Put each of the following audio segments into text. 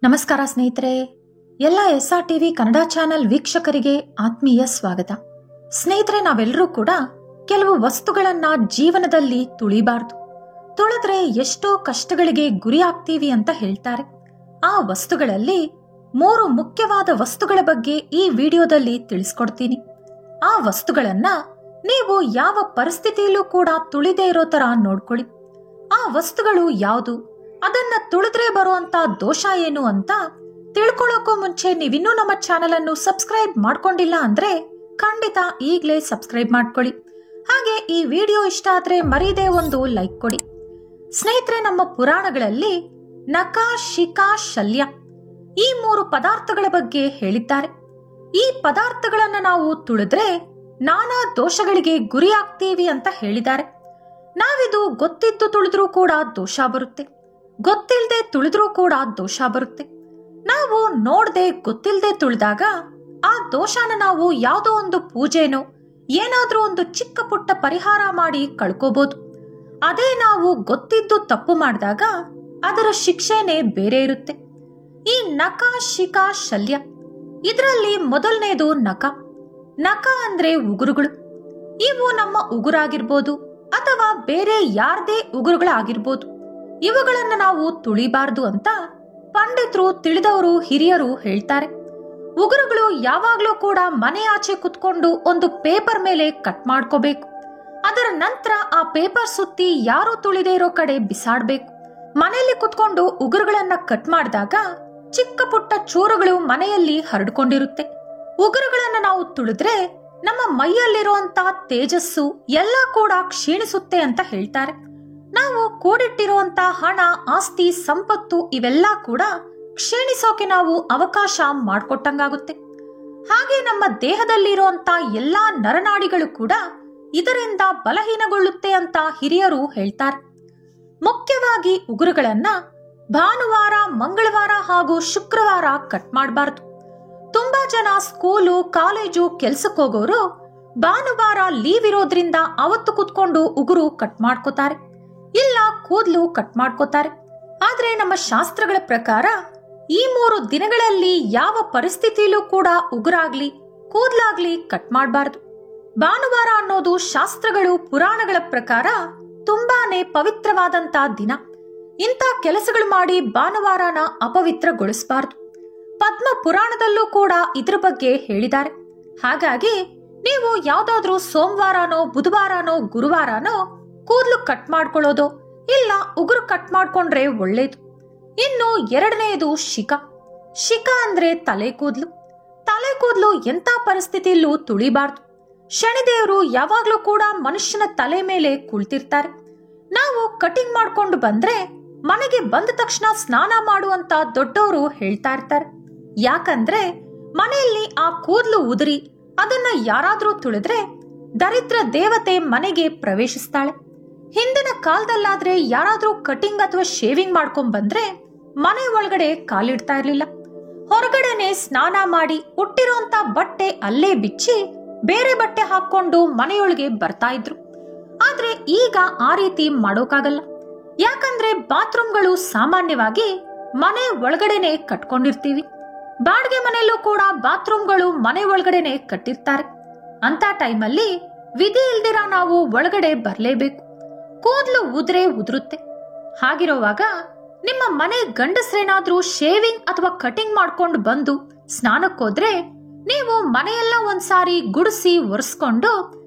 ನಮಸ್ಕಾರ ಸ್ನೇಹಿತರೆ, ಎಲ್ಲ SR TV ಕನ್ನಡ ಚಾನೆಲ್ ವೀಕ್ಷಕರಿಗೆ ಆತ್ಮೀಯ ಸ್ವಾಗತ. ಸ್ನೇಹಿತರೆ, ನಾವೆಲ್ಲರೂ ಕೂಡ ಕೆಲವು ವಸ್ತುಗಳನ್ನ ಜೀವನದಲ್ಲಿ ತುಳಿಬಾರ್ದು. ತುಳಿದ್ರೆ ಎಷ್ಟೋ ಕಷ್ಟಗಳಿಗೆ ಗುರಿ ಆಗ್ತೀವಿ ಅಂತ ಹೇಳ್ತಾರೆ. ಆ ವಸ್ತುಗಳಲ್ಲಿ 3 ಮುಖ್ಯವಾದ ವಸ್ತುಗಳ ಬಗ್ಗೆ ಈ ವಿಡಿಯೋದಲ್ಲಿ ತಿಳಿಸ್ಕೊಡ್ತೀನಿ. ಆ ವಸ್ತುಗಳನ್ನ ನೀವು ಯಾವ ಪರಿಸ್ಥಿತಿಯಲ್ಲೂ ಕೂಡ ತುಳಿದೇ ಇರೋ ತರ ನೋಡ್ಕೊಳ್ಳಿ. ಆ ವಸ್ತುಗಳು ಯಾವುದು, ಅದನ್ನ ತುಳಿದ್ರೆ ಬರುವಂತ ದೋಷ ಏನು ಅಂತ ತಿಳ್ಕೊಳ್ಳೋಕೋ ಮುಂಚೆ ನೀವಿನ್ನೂ ನಮ್ಮ ಚಾನೆಲ್ ಅನ್ನು ಸಬ್ಸ್ಕ್ರೈಬ್ ಮಾಡ್ಕೊಂಡಿಲ್ಲ ಅಂದ್ರೆ ಖಂಡಿತ ಈಗಲೇ ಸಬ್ಸ್ಕ್ರೈಬ್ ಮಾಡ್ಕೊಳ್ಳಿ. ಹಾಗೆ ಈ ವಿಡಿಯೋ ಇಷ್ಟ ಆದ್ರೆ ಮರೀದೆ ಒಂದು ಲೈಕ್ ಕೊಡಿ. ಸ್ನೇಹಿತರೆ, ನಮ್ಮ ಪುರಾಣಗಳಲ್ಲಿ ನಖ, ಶಿಖ, ಶಲ್ಯ ಈ 3 ಪದಾರ್ಥಗಳ ಬಗ್ಗೆ ಹೇಳಿದ್ದಾರೆ. ಈ ಪದಾರ್ಥಗಳನ್ನ ನಾವು ತುಳಿದ್ರೆ ನಾನಾ ದೋಷಗಳಿಗೆ ಗುರಿಯಾಗ್ತೀವಿ ಅಂತ ಹೇಳಿದ್ದಾರೆ. ನಾವಿದು ಗೊತ್ತಿದ್ದು ತುಳಿದ್ರೂ ಕೂಡ ದೋಷ ಬರುತ್ತೆ, ಗೊತ್ತಿಲ್ಲದೆ ತುಳಿದ್ರೂ ಕೂಡ ದೋಷ ಬರುತ್ತೆ. ನಾವು ನೋಡದೆ ಗೊತ್ತಿಲ್ಲದೆ ತುಳಿದಾಗ ಆ ದೋಷನ ನಾವು ಯಾವುದೋ ಒಂದು ಪೂಜೆನೋ ಏನಾದ್ರೂ ಒಂದು ಚಿಕ್ಕ ಪುಟ್ಟ ಪರಿಹಾರ ಮಾಡಿ ಕಳ್ಕೋಬಹುದು. ಅದೇ ನಾವು ಗೊತ್ತಿದ್ದು ತಪ್ಪು ಮಾಡಿದಾಗ ಅದರ ಶಿಕ್ಷೆನೇ ಬೇರೆ ಇರುತ್ತೆ. ಈ ನಖ, ಶಿಖ, ಶಲ್ಯ ಇದರಲ್ಲಿ ಮೊದಲನೇದು ನಖ. ನಖ ಅಂದ್ರೆ ಉಗುರುಗಳು. ಇವು ನಮ್ಮ ಉಗುರಾಗಿರ್ಬೋದು ಅಥವಾ ಬೇರೆ ಯಾರದೇ ಉಗುರುಗಳಾಗಿರ್ಬೋದು. ಇವುಗಳನ್ನ ನಾವು ತುಳಿಬಾರ್ದು ಅಂತ ಪಂಡಿತರು, ತಿಳಿದವರು, ಹಿರಿಯರು ಹೇಳ್ತಾರೆ. ಉಗುರುಗಳು ಯಾವಾಗ್ಲೂ ಕೂಡ ಮನೆ ಆಚೆ ಕುತ್ಕೊಂಡು ಒಂದು ಪೇಪರ್ ಮೇಲೆ ಕಟ್ ಮಾಡ್ಕೋಬೇಕು. ಅದರ ನಂತರ ಆ ಪೇಪರ್ ಸುತ್ತಿ ಯಾರು ತುಳಿದೇ ಇರೋ ಕಡೆ ಬಿಸಾಡ್ಬೇಕು. ಮನೆಯಲ್ಲಿ ಕುತ್ಕೊಂಡು ಉಗುರುಗಳನ್ನ ಕಟ್ ಮಾಡಿದಾಗ ಚಿಕ್ಕ ಪುಟ್ಟ ಚೂರುಗಳು ಮನೆಯಲ್ಲಿ ಹರಡ್ಕೊಂಡಿರುತ್ತೆ. ಉಗುರುಗಳನ್ನ ನಾವು ತುಳಿದ್ರೆ ನಮ್ಮ ಮೈಯಲ್ಲಿರುವಂತ ತೇಜಸ್ಸು ಎಲ್ಲ ಕೂಡ ಕ್ಷೀಣಿಸುತ್ತೆ ಅಂತ ಹೇಳ್ತಾರೆ. ನಾವು ಕೂಡಿಟ್ಟಿರುವಂತ ಹಣ, ಆಸ್ತಿ, ಸಂಪತ್ತು ಇವೆಲ್ಲ ಕೂಡ ಕ್ಷೀಣಿಸೋಕೆ ನಾವು ಅವಕಾಶ ಮಾಡಿಕೊಟ್ಟಂಗಾಗುತ್ತೆ. ಹಾಗೆ ನಮ್ಮ ದೇಹದಲ್ಲಿರುವಂತ ಎಲ್ಲಾ ನರನಾಡಿಗಳು ಕೂಡ ಇದರಿಂದ ಬಲಹೀನಗೊಳ್ಳುತ್ತೆ ಅಂತ ಹಿರಿಯರು ಹೇಳ್ತಾರೆ. ಮುಖ್ಯವಾಗಿ ಉಗುರುಗಳನ್ನ ಭಾನುವಾರ, ಮಂಗಳವಾರ ಹಾಗೂ ಶುಕ್ರವಾರ ಕಟ್ ಮಾಡಬಾರ್ದು. ತುಂಬಾ ಜನ ಸ್ಕೂಲು, ಕಾಲೇಜು, ಕೆಲ್ಸಕ್ಕೆ ಹೋಗೋರು ಭಾನುವಾರ ಲೀವ್ ಇರೋದ್ರಿಂದ ಅವತ್ತು ಕುತ್ಕೊಂಡು ಉಗುರು ಕಟ್ ಮಾಡ್ಕೋತಾರೆ, ಇಲ್ಲ ಕೂದಲು ಕಟ್ ಮಾಡ್ಕೋತಾರೆ. ಆದ್ರೆ ನಮ್ಮ ಶಾಸ್ತ್ರಗಳ ಪ್ರಕಾರ ಈ 3 ದಿನಗಳಲ್ಲಿ ಯಾವ ಪರಿಸ್ಥಿತಿಯಲ್ಲೂ ಕೂಡ ಉಗುರಾಗ್ಲಿ ಕೂದಲಾಗ್ಲಿ ಕಟ್ ಮಾಡಬಾರ್ದು. ಭಾನುವಾರ ಅನ್ನೋದು ಶಾಸ್ತ್ರಗಳು, ಪುರಾಣಗಳ ಪ್ರಕಾರ ತುಂಬಾನೇ ಪವಿತ್ರವಾದಂತ ದಿನ. ಇಂಥ ಕೆಲಸಗಳು ಮಾಡಿ ಭಾನುವಾರನ ಅಪವಿತ್ರಗೊಳಿಸಬಾರ್ದು. ಪದ್ಮ ಪುರಾಣದಲ್ಲೂ ಕೂಡ ಇದ್ರ ಬಗ್ಗೆ ಹೇಳಿದ್ದಾರೆ. ಹಾಗಾಗಿ ನೀವು ಯಾವ್ದಾದ್ರೂ ಸೋಮವಾರನೋ, ಬುಧವಾರನೋ, ಗುರುವಾರನೋ ಕೂದಲು ಕಟ್ ಮಾಡ್ಕೊಳ್ಳೋದು ಇಲ್ಲ ಉಗುರು ಕಟ್ ಮಾಡ್ಕೊಂಡ್ರೆ ಒಳ್ಳೇದು. ಇನ್ನು ಎರಡನೆಯದು ಶಿಖ. ಶಿಖ ಅಂದ್ರೆ ತಲೆ ಕೂದಲು. ತಲೆ ಕೂದಲು ಎಂತ ಪರಿಸ್ಥಿತಿಯಲ್ಲೂ ತುಳಿಬಾರ್ದು. ಶನಿದೇವರು ಯಾವಾಗ್ಲೂ ಕೂಡ ಮನುಷ್ಯನ ತಲೆ ಮೇಲೆ ಕುಳಿತಿರ್ತಾರೆ. ನಾವು ಕಟಿಂಗ್ ಮಾಡ್ಕೊಂಡು ಬಂದ್ರೆ ಮನೆಗೆ ಬಂದ ತಕ್ಷಣ ಸ್ನಾನ ಮಾಡುವಂತ ದೊಡ್ಡವರು ಹೇಳ್ತಾ ಇರ್ತಾರೆ. ಯಾಕಂದ್ರೆ ಮನೆಯಲ್ಲಿ ಆ ಕೂದಲು ಉದುರಿ ಅದನ್ನ ಯಾರಾದ್ರೂ ತುಳಿದ್ರೆ ದರಿದ್ರ ದೇವತೆ ಮನೆಗೆ ಪ್ರವೇಶಿಸ್ತಾಳೆ. ಹಿಂದಿನ ಕಾಲದಲ್ಲಾದ್ರೆ ಯಾರಾದ್ರೂ ಕಟಿಂಗ್ ಅಥವಾ ಶೇವಿಂಗ್ ಮಾಡ್ಕೊಂಡ್ ಬಂದ್ರೆ ಮನೆ ಒಳಗಡೆ ಕಾಲಿಡ್ತಾ ಇರ್ಲಿಲ್ಲ. ಹೊರಗಡೆನೆ ಸ್ನಾನ ಮಾಡಿ ಉಟ್ಟಿರೋಂತ ಬಟ್ಟೆ ಅಲ್ಲೇ ಬಿಚ್ಚಿ ಬೇರೆ ಬಟ್ಟೆ ಹಾಕೊಂಡು ಮನೆಯೊಳಗೆ ಬರ್ತಾ ಇದ್ರು. ಆದ್ರೆ ಈಗ ಆ ರೀತಿ ಮಾಡೋಕಾಗಲ್ಲ. ಯಾಕಂದ್ರೆ ಬಾತ್ರೂಮ್ಗಳು ಸಾಮಾನ್ಯವಾಗಿ ಮನೆ ಒಳಗಡೆನೆ ಕಟ್ಕೊಂಡಿರ್ತೀವಿ. ಬಾಡಿಗೆ ಮನೆಯಲ್ಲೂ ಕೂಡ ಬಾತ್ರೂಮ್ಗಳು ಮನೆ ಒಳಗಡೆನೆ ಕಟ್ಟಿರ್ತಾರೆ. ಅಂತ ಟೈಮಲ್ಲಿ ವಿಧಿ ಇಲ್ದಿರ ನಾವು ಒಳಗಡೆ ಬರ್ಲೇಬೇಕು. ಕೂದಲು ಉದುರುತ್ತೆ. ಹಾಗಿರುವಾಗ ನಿಮ್ಮ ಮನೆ ಗಂಡಸ್ರೇನಾದ್ರೂ ಶೇವಿಂಗ್ ಅಥವಾ ಕಟಿಂಗ್ ಮಾಡ್ಕೊಂಡು ಬಂದು ಸ್ನಾನಕ್ಕೋದ್ರೆ ನೀವು ಮನೆಯೆಲ್ಲ ಒಂದ್ಸಾರಿ ಗುಡಿಸಿ ಒರೆಸ್ಕೊಂಡು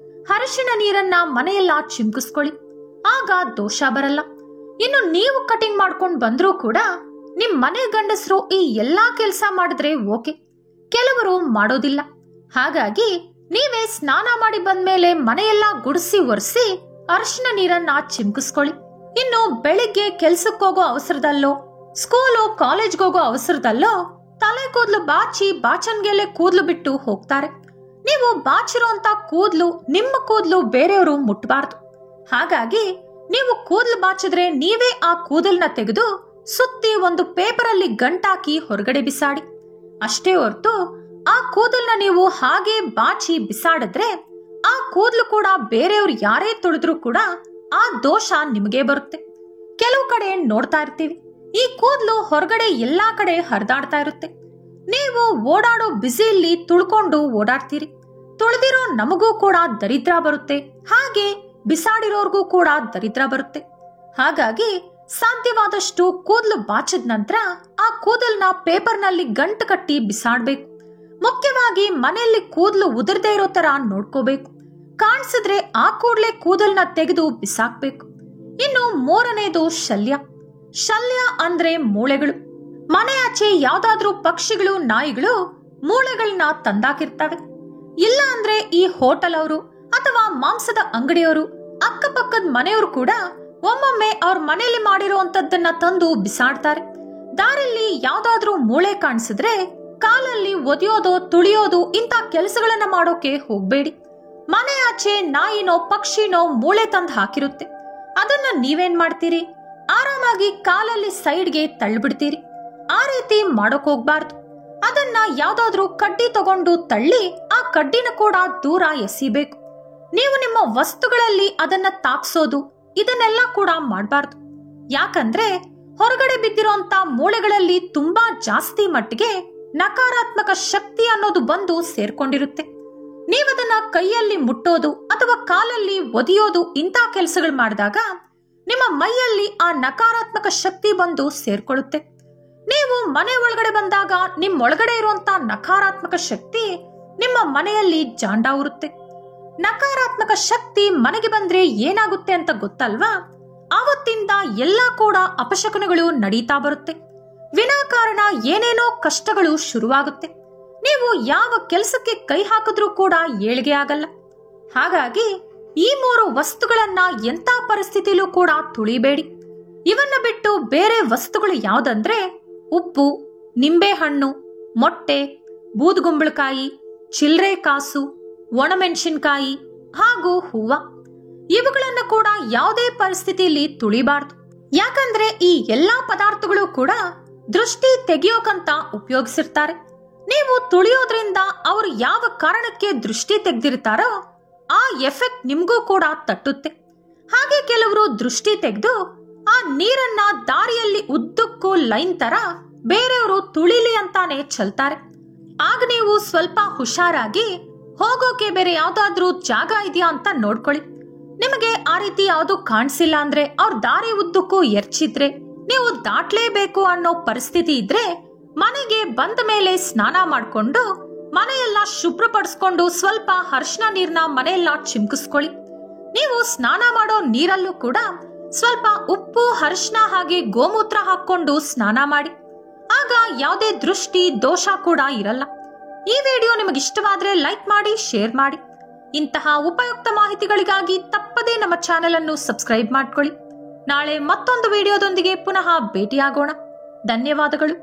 ಅರಿಶಿನ ನೀರನ್ನ ಮನೆಯೆಲ್ಲ ಚಿಮ್ಕಿಸ್ಕೊಳ್ಳಿ. ಆಗ ದೋಷ ಬರಲ್ಲ. ಇನ್ನು ನೀವು ಕಟಿಂಗ್ ಮಾಡ್ಕೊಂಡು ಬಂದ್ರೂ ಕೂಡ ನಿಮ್ ಮನೆ ಗಂಡಸರು ಈ ಎಲ್ಲಾ ಕೆಲಸ ಮಾಡಿದ್ರೆ ಓಕೆ, ಕೆಲವರು ಮಾಡೋದಿಲ್ಲ. ಹಾಗಾಗಿ ನೀವೇ ಸ್ನಾನ ಮಾಡಿ ಬಂದ್ಮೇಲೆ ಮನೆಯೆಲ್ಲ ಗುಡಿಸಿ ಒರೆಸಿ ಅರಿಶಿನ ನೀರನ್ನ ಚಿಮ್ಕಿಸ್ಕೊಳ್ಳಿ. ಇನ್ನು ಬೆಳಿಗ್ಗೆ ಕೆಲ್ಸಕ್ಕೋಗೋ ಅವಸರದಲ್ಲೋ, ಸ್ಕೂಲು, ಕಾಲೇಜ್ಗೋಗೋ ಅವಸರದಲ್ಲೋ ತಲೆ ಕೂದಲು ಬಾಚಿ ಬಾಚನ್ಗೆಲೆ ಕೂದಲು ಬಿಟ್ಟು ಹೋಗ್ತಾರೆ. ನೀವು ಬಾಚಿರುವಂತ ಕೂದಲು, ನಿಮ್ಮ ಕೂದಲು ಬೇರೆಯವರು ಮುಟ್ಬಾರ್ದು. ಹಾಗಾಗಿ ನೀವು ಕೂದಲು ಬಾಚಿದ್ರೆ ನೀವೇ ಆ ಕೂದಲನ್ನ ತೆಗೆದು ಸುತ್ತಿ ಒಂದು ಪೇಪರ್ ಅಲ್ಲಿ ಗಂಟಾಕಿ ಹೊರಗಡೆ ಬಿಸಾಡಿ. ಅಷ್ಟೇ ಹೊರತು ಆ ಕೂದಲನ್ನ ನೀವು ಹಾಗೆ ಬಾಚಿ ಬಿಸಾಡಿದ್ರೆ ಆ ಕೂದಲು ಕೂಡ ಬೇರೆಯವ್ರು ಯಾರೇ ತುಳಿದ್ರೂ ಕೂಡ ಆ ದೋಷ ನಿಮಗೆ ಬರುತ್ತೆ. ಕೆಲವು ಕಡೆ ನೋಡ್ತಾ ಇರ್ತೀವಿ, ಈ ಕೂದಲು ಹೊರಗಡೆ ಎಲ್ಲಾ ಕಡೆ ಹರಿದಾಡ್ತಾ ಇರುತ್ತೆ. ನೀವು ಓಡಾಡೋ ಬಿಸಿಯಲ್ಲಿ ತುಳ್ಕೊಂಡು ಓಡಾಡ್ತೀರಿ. ತುಳಿದಿರೋ ನಮಗೂ ಕೂಡ ದರಿದ್ರ ಬರುತ್ತೆ, ಹಾಗೆ ಬಿಸಾಡಿರೋರ್ಗೂ ಕೂಡ ದರಿದ್ರ ಬರುತ್ತೆ. ಹಾಗಾಗಿ ಸಾಧ್ಯವಾದಷ್ಟು ಕೂದಲು ಬಾಚಿದ ನಂತರ ಆ ಕೂದಲನ್ನ ಪೇಪರ್ನಲ್ಲಿ ಗಂಟು ಕಟ್ಟಿ ಬಿಸಾಡ್ಬೇಕು. ಮುಖ್ಯವಾಗಿ ಮನೆಯಲ್ಲಿ ಕೂದಲು ಉದುರದೇ ಇರೋ ತರ ನೋಡ್ಕೋಬೇಕು. ಕಾಣಿಸಿದ್ರೆ ಆ ಕೂಡಲೇ ಕೂದಲನ್ನ ತೆಗೆದು ಬಿಸಾಕ್ಬೇಕು. ಇನ್ನು ಮೂರನೇದು ಶಲ್ಯ. ಶಲ್ಯ ಅಂದ್ರೆ ಮೂಳೆಗಳು. ಮನೆ ಆಚೆ ಯಾವ್ದಾದ್ರೂ ಪಕ್ಷಿಗಳು, ನಾಯಿಗಳು ಮೂಳೆಗಳನ್ನ ತಂದಾಕಿರ್ತವೆ. ಇಲ್ಲ ಅಂದ್ರೆ ಈ ಹೋಟೆಲ್ ಅವರು ಅಥವಾ ಮಾಂಸದ ಅಂಗಡಿಯವರು, ಅಕ್ಕಪಕ್ಕದ ಮನೆಯವರು ಕೂಡ ಒಮ್ಮೊಮ್ಮೆ ಅವ್ರ ಮನೆಯಲ್ಲಿ ಮಾಡಿರುವಂತದ್ದನ್ನ ತಂದು ಬಿಸಾಡ್ತಾರೆ. ದಾರಿಯಲ್ಲಿ ಯಾವ್ದಾದ್ರೂ ಮೂಳೆ ಕಾಣಿಸಿದ್ರೆ ಕಾಲಲ್ಲಿ ಒದೆಯೋದು, ತುಳಿಯೋದು ಇಂಥ ಕೆಲಸಗಳನ್ನ ಮಾಡೋಕೆ ಹೋಗ್ಬೇಡಿ. ಮನೆ ಆಚೆ ನಾಯಿನೋ ಪಕ್ಷಿನೋ ಮೂಳೆ ತಂದು ಹಾಕಿರುತ್ತೆ. ಅದನ್ನ ನೀವೇನ್ ಮಾಡ್ತೀರಿ? ಆರಾಮಾಗಿ ಕಾಲಲ್ಲಿ ಸೈಡ್ಗೆ ತಳ್ಳಿಬಿಡ್ತೀರಿ. ಆ ರೀತಿ ಮಾಡೋಕ್ ಹೋಗ್ಬಾರ್ದು. ಅದನ್ನ ಯಾವ್ದಾದ್ರೂ ಕಡ್ಡಿ ತಗೊಂಡು ತಳ್ಳಿ ಆ ಕಡ್ಡಿನ ಕೂಡ ದೂರ ಎಸಿಬೇಕು. ನೀವು ನಿಮ್ಮ ವಸ್ತುಗಳಲ್ಲಿ ಅದನ್ನ ತಾಕ್ಸೋದು ಇದನ್ನೆಲ್ಲ ಕೂಡ ಮಾಡಬಾರ್ದು. ಯಾಕಂದ್ರೆ ಹೊರಗಡೆ ಬಿದ್ದಿರೋಂತ ಮೂಳೆಗಳಲ್ಲಿ ತುಂಬಾ ಜಾಸ್ತಿ ಮಟ್ಟಿಗೆ ನಕಾರಾತ್ಮಕ ಶಕ್ತಿ ಅನ್ನೋದು ಬಂದು ಸೇರ್ಕೊಂಡಿರುತ್ತೆ. ನೀವದನ್ನ ಕೈಯಲ್ಲಿ ಮುಟ್ಟೋದು ಅಥವಾ ಕಾಲಲ್ಲಿ ಒದೆಯೋದು ಇಂಥ ಕೆಲಸಗಳು ಮಾಡಿದಾಗ ನಿಮ್ಮ ಮೈಯಲ್ಲಿ ಆ ನಕಾರಾತ್ಮಕ ಶಕ್ತಿ ಬಂದು ಸೇರ್ಕೊಳ್ಳುತ್ತೆ. ನೀವು ಮನೆ ಒಳಗಡೆ ಬಂದಾಗ ನಿಮ್ಮೊಳಗಡೆ ಇರುವಂತ ನಕಾರಾತ್ಮಕ ಶಕ್ತಿ ನಿಮ್ಮ ಮನೆಯಲ್ಲಿ ಜಾಂಡ ಉರುತ್ತೆ. ನಕಾರಾತ್ಮಕ ಶಕ್ತಿ ಮನೆಗೆ ಬಂದ್ರೆ ಏನಾಗುತ್ತೆ ಅಂತ ಗೊತ್ತಲ್ವಾ? ಆವತ್ತಿಂದ ಎಲ್ಲಾ ಕೂಡ ಅಪಶಕುನಗಳು ನಡೀತಾ ಬರುತ್ತೆ. ವಿನಾಕಾರಣ ಏನೇನೋ ಕಷ್ಟಗಳು ಶುರುವಾಗುತ್ತೆ. ನೀವು ಯಾವ ಕೆಲಸಕ್ಕೆ ಕೈ ಹಾಕಿದ್ರೂ ಕೂಡ ಏಳಿಗೆ ಆಗಲ್ಲ. ಹಾಗಾಗಿ ಈ ಮೂರು ವಸ್ತುಗಳನ್ನ ಎಂತ ಪರಿಸ್ಥಿತಿಲೂ ಕೂಡ ತುಳಿಬೇಡಿ. ಇವನ್ನ ಬಿಟ್ಟು ಬೇರೆ ವಸ್ತುಗಳು ಯಾವ್ದಂದ್ರೆ ಉಪ್ಪು, ನಿಂಬೆಹಣ್ಣು, ಮೊಟ್ಟೆ, ಬೂದುಗುಂಬಳಕಾಯಿ, ಚಿಲ್ಲರೆ ಕಾಸು, ಒಣಮೆಣಸಿನಕಾಯಿ ಹಾಗೂ ಹೂವ. ಇವುಗಳನ್ನ ಕೂಡ ಯಾವುದೇ ಪರಿಸ್ಥಿತಿಯಲ್ಲಿ ತುಳಿಬಾರ್ದು. ಯಾಕಂದ್ರೆ ಈ ಎಲ್ಲಾ ಪದಾರ್ಥಗಳು ಕೂಡ ದೃಷ್ಟಿ ತೆಗೆಯೋಕಂತ ಉಪಯೋಗಿಸಿರ್ತಾರೆ. ನೀವು ತುಳಿಯೋದ್ರಿಂದ ಅವರು ಯಾವ ಕಾರಣಕ್ಕೆ ದೃಷ್ಟಿ ತೆಗೆದಿರ್ತಾರೋ ಆ ಎಫೆಕ್ಟ್ ನಿಮ್ಗೂ ಕೂಡ ತಟ್ಟುತ್ತೆ. ಹಾಗೆ ಕೆಲವರು ದೃಷ್ಟಿ ತೆಗೆದು ಆ ನೀರನ್ನ ದಾರಿಯಲ್ಲಿ ಉದ್ದಕ್ಕೂ ಲೈನ್ ತರ ಬೇರೆಯವರು ತುಳಿಲಿ ಅಂತಾನೆ ಚೆಲ್ತಾರೆ. ಆಗ ನೀವು ಸ್ವಲ್ಪ ಹುಷಾರಾಗಿ ಹೋಗೋಕೆ ಬೇರೆ ಯಾವ್ದಾದ್ರೂ ಜಾಗ ಇದೆಯಾ ಅಂತ ನೋಡ್ಕೊಳ್ಳಿ. ನಿಮಗೆ ಆ ರೀತಿ ಯಾವ್ದು ಕಾಣಿಸಿಲ್ಲ ಅಂದ್ರೆ ಅವ್ರ ದಾರಿ ಉದ್ದಕ್ಕೂ ಎರ್ಚಿದ್ರೆ ನೀವು ದಾಟ್ಲೇಬೇಕು ಅನ್ನೋ ಪರಿಸ್ಥಿತಿ ಇದ್ರೆ ಮನೆಗೆ ಬಂದ ಮೇಲೆ ಸ್ನಾನ ಮಾಡ್ಕೊಂಡು ಮನೆಯೆಲ್ಲ ಶುಭ್ರಪಡಿಸ್ಕೊಂಡು ಸ್ವಲ್ಪ ಅರಿಶಿನ ನೀರ್ನ ಮನೆಯೆಲ್ಲ ಚಿಮ್ಕಿಸ್ಕೊಳ್ಳಿ. ನೀವು ಸ್ನಾನ ಮಾಡೋ ನೀರಲ್ಲೂ ಕೂಡ ಸ್ವಲ್ಪ ಉಪ್ಪು, ಅರಿಶಿನ ಹಾಗೆ ಗೋಮೂತ್ರ ಹಾಕೊಂಡು ಸ್ನಾನ ಮಾಡಿ. ಆಗ ಯಾವುದೇ ದೃಷ್ಟಿ ದೋಷ ಕೂಡ ಇರಲ್ಲ. ಈ ವಿಡಿಯೋ ನಿಮಗೆ ಇಷ್ಟವಾದ್ರೆ ಲೈಕ್ ಮಾಡಿ, ಶೇರ್ ಮಾಡಿ. ಇಂತಹ ಉಪಯುಕ್ತ ಮಾಹಿತಿಗಳಿಗಾಗಿ ತಪ್ಪದೇ ನಮ್ಮ ಚಾನೆಲ್ ಅನ್ನು ಸಬ್ಸ್ಕ್ರೈಬ್ ಮಾಡ್ಕೊಳ್ಳಿ. ನಾಳೆ ಮತ್ತೊಂದು ವಿಡಿಯೋದೊಂದಿಗೆ ಪುನಃ ಭೇಟಿಯಾಗೋಣ. ಧನ್ಯವಾದಗಳು.